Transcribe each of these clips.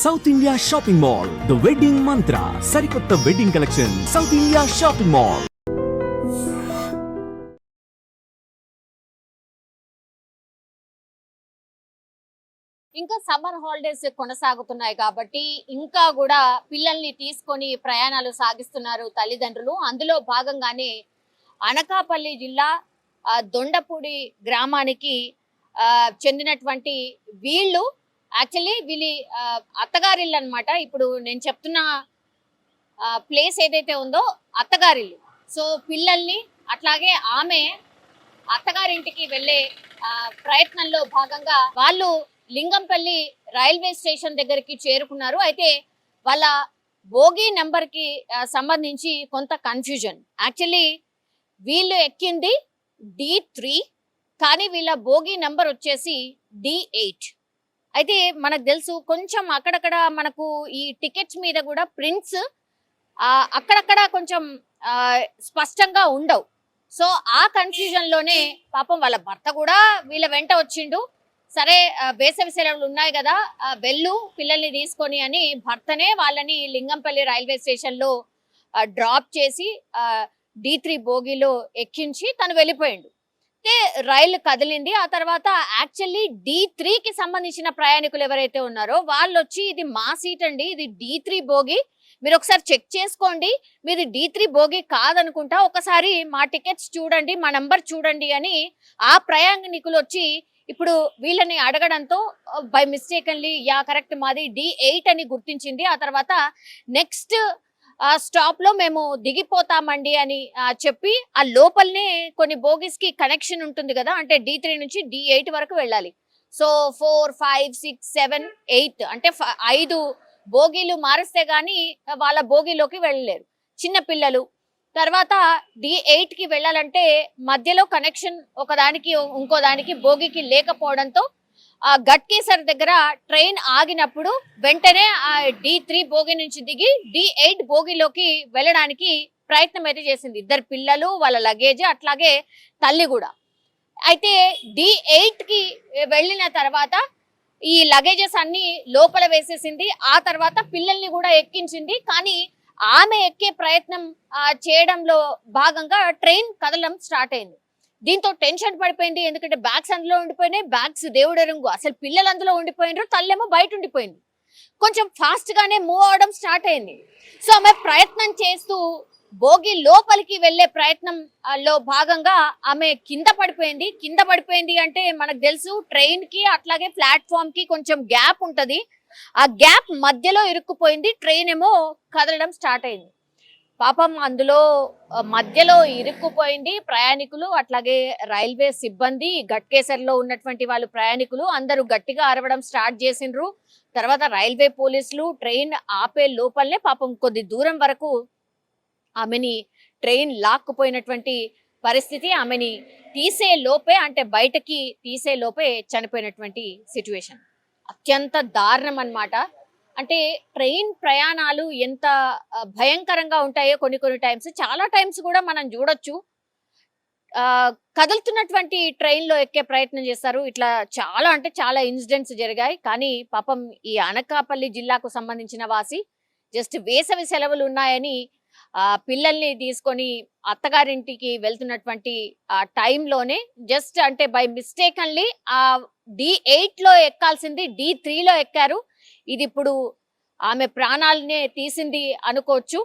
South India shopping mall, the wedding మంత్ర, సరికొత్త wedding collection, south India shopping mall. ఇంకా summer holidays కొనసాగుతున్నాయి కాబట్టి ఇంకా కూడా పిల్లల్ని తీసుకొని ప్రయాణాలు సాగిస్తున్నారు తల్లిదండ్రులు. అందులో భాగంగానే అనకాపల్లి జిల్లా దొండపూడి గ్రామానికి చెందినటువంటి వీళ్ళు యాక్చువల్లీ వీళ్ళ అత్తగారిల్లు అనమాట. ఇప్పుడు నేను చెప్తున్న ప్లేస్ ఏదైతే ఉందో అత్తగారిల్లు. సో పిల్లల్ని అట్లాగే ఆమె అత్తగారింటికి వెళ్ళే ప్రయత్నంలో భాగంగా వాళ్ళు లింగంపల్లి రైల్వే స్టేషన్ దగ్గరికి చేరుకున్నారు. అయితే వాళ్ళ బోగి నెంబర్కి సంబంధించి కొంత కన్ఫ్యూజన్. యాక్చువల్లీ వీళ్ళు ఎక్కింది D3, కానీ వీళ్ళ బోగి నెంబర్ వచ్చేసి D8. అయితే మనకు తెలుసు కొంచెం అక్కడక్కడ మనకు ఈ టికెట్స్ మీద కూడా ప్రింట్స్ అక్కడక్కడ కొంచెం స్పష్టంగా ఉండవు. సో ఆ కన్ఫ్యూజన్ లోనే పాపం వాళ్ళ భర్త కూడా వీళ్ళ వెంట వచ్చిండు. సరే వేసవి సెలవులు ఉన్నాయి కదా, వెళ్ళు పిల్లల్ని తీసుకొని అని భర్తనే వాళ్ళని లింగంపల్లి రైల్వే స్టేషన్ లో డ్రాప్ చేసి D3 బోగిలో ఎక్కించి తను వెళ్ళిపోయిండు. రైలు కదిలింది. ఆ తర్వాత యాక్చువల్లీ D3కి సంబంధించిన ప్రయాణికులు ఎవరైతే ఉన్నారో వాళ్ళు వచ్చి ఇది మా సీట్ అండి, ఇది D3 బోగి, మీరు ఒకసారి చెక్ చేసుకోండి, మీది D3 బోగి కాదనుకుంటా, ఒకసారి మా టికెట్స్ చూడండి, మా నంబర్ చూడండి అని ఆ ప్రయాణికులు వచ్చి ఇప్పుడు వీళ్ళని అడగడంతో బై మిస్టేకన్లీ కరెక్ట్ మాది D8 అని గుర్తించింది. ఆ తర్వాత నెక్స్ట్ స్టాప్ లో మేము దిగిపోతామండి అని చెప్పి ఆ లోపలనే కొన్ని బోగీస్ కి కనెక్షన్ ఉంటుంది కదా, అంటే D3 నుంచి D8 వరకు వెళ్ళాలి. సో 4, 5, 6, 7, 8 అంటే 5 బోగీలు మారిస్తే గానీ వాళ్ళ బోగీలోకి వెళ్ళలేరు చిన్న పిల్లలు. తర్వాత D8 కి వెళ్ళాలంటే మధ్యలో కనెక్షన్ ఒకదానికి ఇంకో దానికి బోగికి లేకపోవడంతో గట్కేసర్ దగ్గర ట్రైన్ ఆగినప్పుడు వెంటనే D3 బోగి నుంచి దిగి D8 బోగిలోకి వెళ్ళడానికి ప్రయత్నం అయితే చేసింది. ఇద్దరు పిల్లలు, వాళ్ళ లగేజ్, అట్లాగే తల్లి కూడా. అయితే D8 కి వెళ్ళిన తర్వాత ఈ లగేజెస్ అన్ని లోపల వేసేసింది. ఆ తర్వాత పిల్లల్ని కూడా ఎక్కించింది. కానీ ఆమె ఎక్కే ప్రయత్నం చేయడంలో భాగంగా ట్రైన్ కదలడం స్టార్ట్ అయింది. దీంతో టెన్షన్ పడిపోయింది. ఎందుకంటే బ్యాగ్స్ అందులో ఉండిపోయినాయి, బ్యాగ్స్ దేవుడు రంగు, అసలు పిల్లలు అందులో ఉండిపోయినారు, తల్లేమో బయట ఉండిపోయింది. కొంచెం ఫాస్ట్ గానే మూవ్ అవడం స్టార్ట్ అయింది. సో ఆమె ప్రయత్నం చేస్తూ బోగి లోపలికి వెళ్లే ప్రయత్నం లో భాగంగా ఆమె కింద పడిపోయింది అంటే మనకు తెలుసు ట్రైన్ కి అట్లాగే ప్లాట్ఫామ్ కి కొంచెం గ్యాప్ ఉంటది. ఆ గ్యాప్ మధ్యలో ఇరుక్కుపోయింది. ట్రైన్ ఏమో కదలడం స్టార్ట్ అయింది. పాపం అందులో మధ్యలో ఇరుక్కుపోయింది. ప్రయాణికులు అట్లాగే రైల్వే సిబ్బంది, గట్కేసర్లో ఉన్నటువంటి వాళ్ళు ప్రయాణికులు అందరూ గట్టిగా అరవడం స్టార్ట్ చేసిండ్రు. తర్వాత రైల్వే పోలీసులు ట్రైన్ ఆపే లోపలనే పాపం కొద్ది దూరం వరకు ఆమెని ట్రైన్ లాక్కుపోయినటువంటి పరిస్థితి. ఆమెని తీసే లోపే, అంటే బయటకి తీసే లోపే చనిపోయినటువంటి సిచ్యువేషన్. అత్యంత దారుణం అన్నమాట. అంటే ట్రైన్ ప్రయాణాలు ఎంత భయంకరంగా ఉంటాయో కొన్ని టైమ్స్, చాలా టైమ్స్ కూడా మనం చూడొచ్చు. కదులుతున్నటువంటి ట్రైన్ లో ఎక్కే ప్రయత్నం చేస్తారు. ఇట్లా చాలా అంటే చాలా ఇన్సిడెంట్స్ జరిగాయి. కానీ పాపం ఈ అనకాపల్లి జిల్లాకు సంబంధించిన వాసి జస్ట్ వేసవి సెలవులు ఉన్నాయని పిల్లల్ని తీసుకొని అత్తగారింటికి వెళ్తున్నటువంటి ఆ టైంలోనే జస్ట్ అంటే బై మిస్టేకన్లీ D8 లో ఎక్కాల్సింది D3లో ఎక్కారు. ఇది ఇప్పుడు ఆమె ప్రాణాలనే తీసింది అనుకోవచ్చు.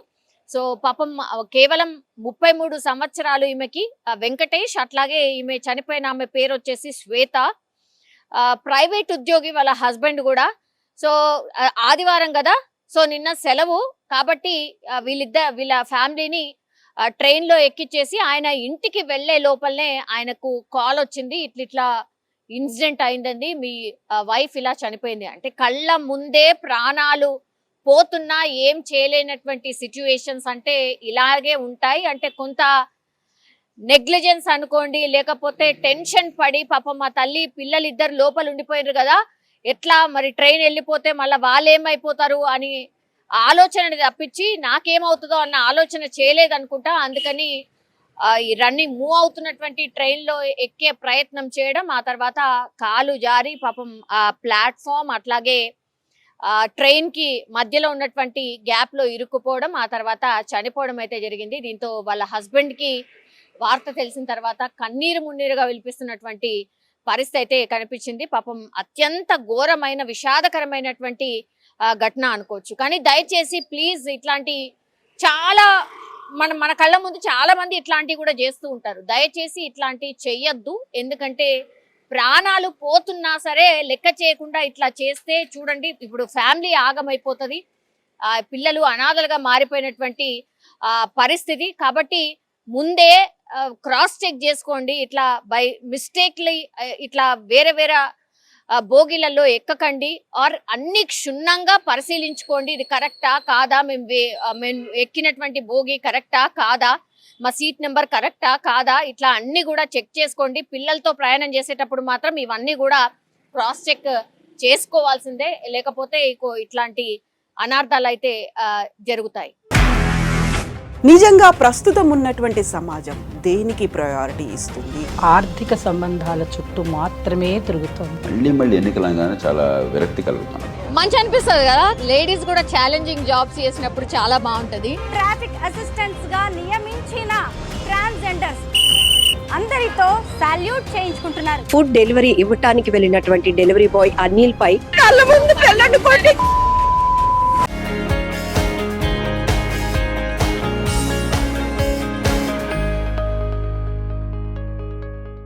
సో పాపం కేవలం 33 సంవత్సరాలు ఈమెకి, వెంకటేష్. అట్లాగే ఈమె చనిపోయిన ఆమె పేరు వచ్చేసి శ్వేత, ప్రైవేట్ ఉద్యోగి వాళ్ళ హస్బెండ్ కూడా. సో ఆదివారం కదా, సో నిన్న సెలవు కాబట్టి వీళ్ళ ఫ్యామిలీని ట్రైన్ లో ఎక్కిచ్చేసి ఆయన ఇంటికి వెళ్లే లోపలనే ఆయనకు కాల్ వచ్చింది, ఇట్లా ఇన్సిడెంట్ అయిందండి, మీ వైఫ్ ఇలా చనిపోయింది. అంటే కళ్ళ ముందే ప్రాణాలు పోతున్నా ఏం చేయలేనటువంటి సిచ్యువేషన్స్ అంటే ఇలాగే ఉంటాయి. అంటే కొంత నెగ్లిజెన్స్ అనుకోండి, లేకపోతే టెన్షన్ పడి పాపం మా తల్లి పిల్లలు ఇద్దరు లోపల ఉండిపోయారు కదా, ఎట్లా మరి ట్రైన్ వెళ్ళిపోతే మళ్ళీ వాళ్ళు ఏమైపోతారు అని ఆలోచన తప్పించి నాకేమవుతుందో అన్న ఆలోచన చేయలేదనుకుంటా. అందుకని ఈ రన్నింగ్ మూవ్ అవుతున్నటువంటి ట్రైన్ లో ఎక్కే ప్రయత్నం చేయడం, ఆ తర్వాత కాలు జారి పాపం ఆ ప్లాట్ఫామ్ అట్లాగే ట్రైన్ కి మధ్యలో ఉన్నటువంటి గ్యాప్ లో ఇరుక్కుపోవడం, ఆ తర్వాత చనిపోవడం అయితే జరిగింది. దీంతో వాళ్ళ హస్బెండ్ కి వార్త తెలిసిన తర్వాత కన్నీరు మున్నీరుగా విలిపిస్తున్నటువంటి పరిస్థితి అయితే కనిపించింది. పాపం అత్యంత ఘోరమైన విషాదకరమైనటువంటి ఘటన అనుకోవచ్చు. కానీ దయచేసి ప్లీజ్ ఇట్లాంటి చాలా మన కళ్ళ ముందు చాలా మంది ఇట్లాంటివి కూడా చేస్తూ ఉంటారు. దయచేసి ఇట్లాంటివి చెయ్యొద్దు. ఎందుకంటే ప్రాణాలు పోతున్నా సరే లెక్క చేయకుండా ఇట్లా చేస్తే చూడండి, ఇప్పుడు ఫ్యామిలీ ఆగమైపోతుంది, పిల్లలు అనాథలుగా మారిపోయినటువంటి పరిస్థితి. కాబట్టి ముందే క్రాస్ చెక్ చేసుకోండి. ఇట్లా బై మిస్టేక్లీ ఇట్లా వేరే వేరే బోగీలలో ఎక్కకండి. ఆర్ అన్ని క్షుణ్ణంగా పరిశీలించుకోండి. ఇది కరెక్టా కాదా, మేము ఎక్కినటువంటి బోగి కరెక్టా కాదా, మా సీట్ నెంబర్ కరెక్టా కాదా, ఇట్లా అన్ని కూడా చెక్ చేసుకోండి. పిల్లలతో ప్రయాణం చేసేటప్పుడు మాత్రం ఇవన్నీ కూడా క్రాస్ చెక్ చేసుకోవాల్సిందే, లేకపోతే ఇట్లాంటి అనార్థాలు అయితే జరుగుతాయి. నిజంగా ప్రస్తుతం ఉన్నటువంటి సమాజం దేనికి ప్రయారిటీ ఇస్తుంది? ఆర్థిక సంబంధాల చుట్టూ మాత్రమే తిరుగుతోంది. మళ్ళీ ఎన్నికలంగానే చాలా విరక్తి కలుగుతున్నాం. మంచి అనిపిస్తుంది కదా, లేడీస్ కూడా ఛాలెంజింగ్ జాబ్స్ చేసినప్పుడు చాలా బాగుంటది. ట్రాఫిక్ అసిస్టెంట్స్ గా నియమించిన ట్రాన్స్జెండర్స్ అందరితో సాల్యూట్ చేయించుకుంటున్నారు. ఫుడ్ డెలివరీ ఇవ్వటానికి వెళ్ళినటువంటి డెలివరీ బాయ్ అనిల్ పై కళ్ళ ముందు